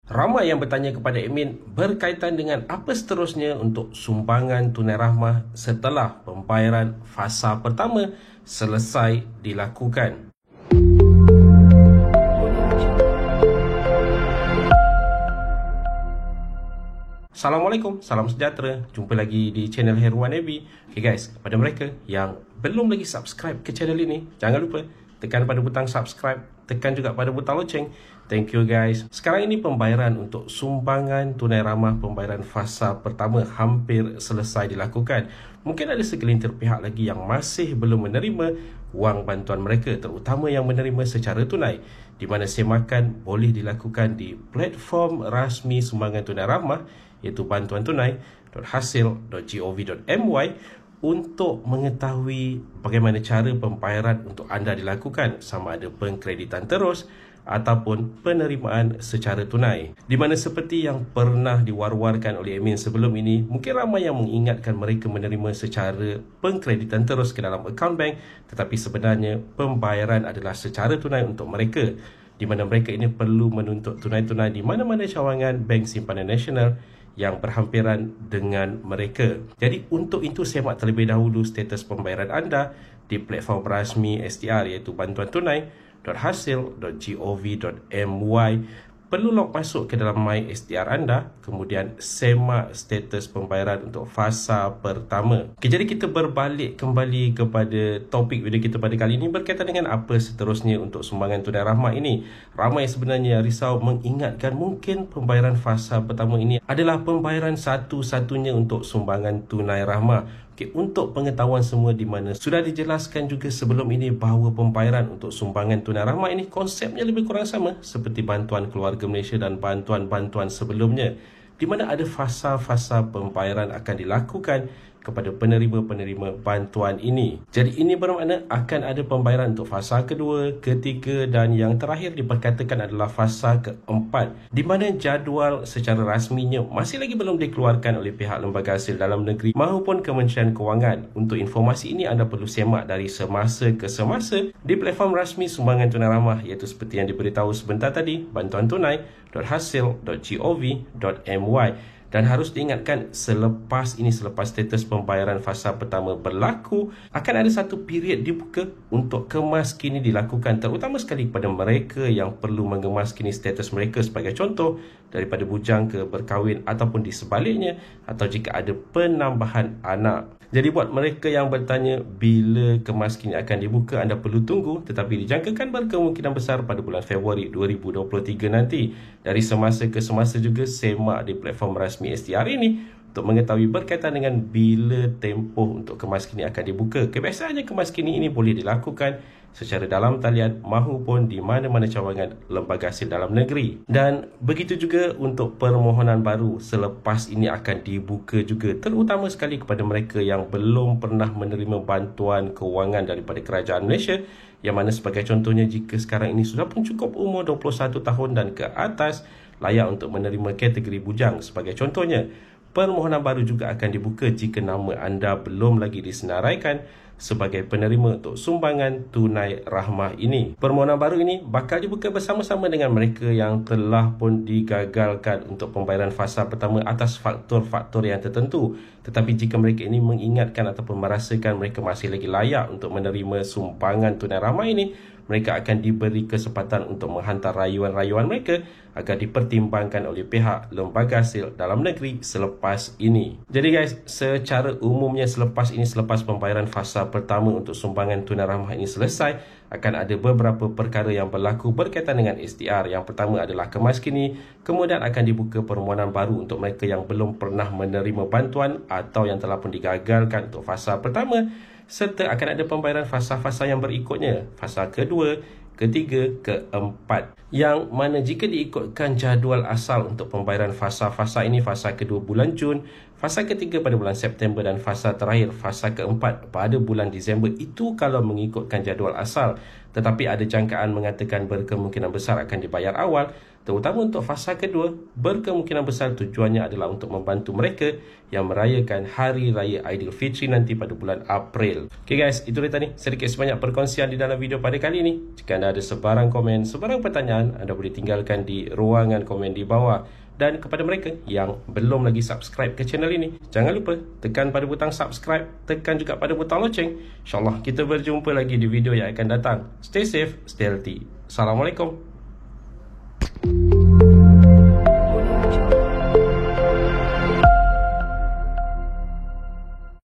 Ramai yang bertanya kepada admin berkaitan dengan apa seterusnya untuk sumbangan tunai rahmah setelah pembayaran fasa pertama selesai dilakukan. Assalamualaikum, salam sejahtera. Jumpa lagi di channel Heruan Nabi. Okay guys, kepada mereka yang belum lagi subscribe ke channel ini, jangan lupa tekan pada butang subscribe, tekan juga pada butang loceng. Thank you guys. Sekarang ini pembayaran untuk sumbangan tunai rahmah pembayaran fasa pertama hampir selesai dilakukan. Mungkin ada segelintir pihak lagi yang masih belum menerima wang bantuan mereka, terutama yang menerima secara tunai, di mana semakan boleh dilakukan di platform rasmi sumbangan tunai rahmah iaitu bantuantunai.hasil.gov.my untuk mengetahui bagaimana cara pembayaran untuk anda dilakukan, sama ada pengkreditan terus ataupun penerimaan secara tunai. Di mana seperti yang pernah diwar-warkan oleh admin sebelum ini, mungkin ramai yang mengingatkan mereka menerima secara pengkreditan terus ke dalam akaun bank, tetapi sebenarnya pembayaran adalah secara tunai untuk mereka, di mana mereka ini perlu menuntut tunai-tunai di mana-mana cawangan Bank Simpanan Nasional yang berhampiran dengan mereka. Jadi untuk itu semak terlebih dahulu status pembayaran anda di platform rasmi STR iaitu bantuantunai.hasil.gov.my. Perlu log masuk ke dalam My STR anda, kemudian semak status pembayaran untuk fasa pertama. Okay, jadi kita berbalik kembali kepada topik video kita pada kali ini berkaitan dengan apa seterusnya untuk sumbangan tunai rahmah ini. Ramai sebenarnya risau mengingatkan mungkin pembayaran fasa pertama ini adalah pembayaran satu-satunya untuk sumbangan tunai rahmah. Okay, untuk pengetahuan semua, di mana sudah dijelaskan juga sebelum ini bahawa pembayaran untuk sumbangan tunai rahmah ini konsepnya lebih kurang sama seperti bantuan keluarga Malaysia dan bantuan-bantuan sebelumnya, di mana ada fasa-fasa pembayaran akan dilakukan kepada penerima-penerima bantuan ini. Jadi ini bermakna akan ada pembayaran untuk fasa kedua, ketiga dan yang terakhir diperkatakan adalah fasa keempat, di mana jadual secara rasminya masih lagi belum dikeluarkan oleh pihak Lembaga Hasil Dalam Negeri maupun Kementerian Kewangan. Untuk informasi ini anda perlu semak dari semasa ke semasa di platform rasmi sumbangan tunai rahmah, iaitu seperti yang diberitahu sebentar tadi, bantuantunai.hasil.gov.my. Dan harus diingatkan, selepas status pembayaran fasa pertama berlaku, akan ada satu period dibuka untuk kemaskini dilakukan, terutama sekali kepada mereka yang perlu mengemaskini status mereka, sebagai contoh daripada bujang ke berkahwin ataupun di sebaliknya, atau jika ada penambahan anak. Jadi buat mereka yang bertanya bila kemaskini akan dibuka, anda perlu tunggu, tetapi dijangkakan berkemungkinan besar pada bulan Februari 2023 nanti. Dari semasa ke semasa juga semak di platform rasmi STR ini untuk mengetahui berkaitan dengan bila tempoh untuk kemaskini akan dibuka. Kebiasaannya kemaskini ini boleh dilakukan secara dalam talian maupun di mana-mana cawangan Lembaga Hasil Dalam Negeri. Dan begitu juga untuk permohonan baru selepas ini akan dibuka juga, terutama sekali kepada mereka yang belum pernah menerima bantuan kewangan daripada Kerajaan Malaysia, yang mana sebagai contohnya jika sekarang ini sudah pun cukup umur 21 tahun dan ke atas, layak untuk menerima kategori bujang. Sebagai contohnya, permohonan baru juga akan dibuka jika nama anda belum lagi disenaraikan sebagai penerima untuk sumbangan tunai rahmah ini. Permohonan baru ini bakal dibuka bersama-sama dengan mereka yang telah pun digagalkan untuk pembayaran fasa pertama atas faktor-faktor yang tertentu. Tetapi jika mereka ini mengingatkan ataupun merasakan mereka masih lagi layak untuk menerima sumbangan tunai rahmah ini, mereka akan diberi kesempatan untuk menghantar rayuan-rayuan mereka agar dipertimbangkan oleh pihak Lembaga Hasil Dalam Negeri selepas ini. Jadi guys, secara umumnya selepas pembayaran fasa pertama untuk sumbangan tunai rahmah ini selesai, akan ada beberapa perkara yang berlaku berkaitan dengan STR. Yang pertama adalah kemaskini, kemudian akan dibuka permohonan baru untuk mereka yang belum pernah menerima bantuan atau yang telah pun digagalkan untuk fasa pertama, serta akan ada pembayaran fasa-fasa yang berikutnya, fasa kedua, ketiga, keempat, yang mana jika diikutkan jadual asal untuk pembayaran fasa-fasa ini, fasa kedua bulan Jun, fasa ketiga pada bulan September dan fasa terakhir, fasa keempat pada bulan Disember, itu kalau mengikutkan jadual asal. Tetapi ada jangkaan mengatakan berkemungkinan besar akan dibayar awal terutama untuk fasa kedua, berkemungkinan besar tujuannya adalah untuk membantu mereka yang merayakan Hari Raya Aidilfitri nanti pada bulan April. Okay guys, itu dia tadi sedikit sebanyak perkongsian di dalam video pada kali ini. Jika anda ada sebarang komen, sebarang pertanyaan, anda boleh tinggalkan di ruangan komen di bawah. Dan kepada mereka yang belum lagi subscribe ke channel ini, jangan lupa tekan pada butang subscribe, tekan juga pada butang loceng. InsyaAllah kita berjumpa lagi di video yang akan datang. Stay safe, stay healthy. Assalamualaikum.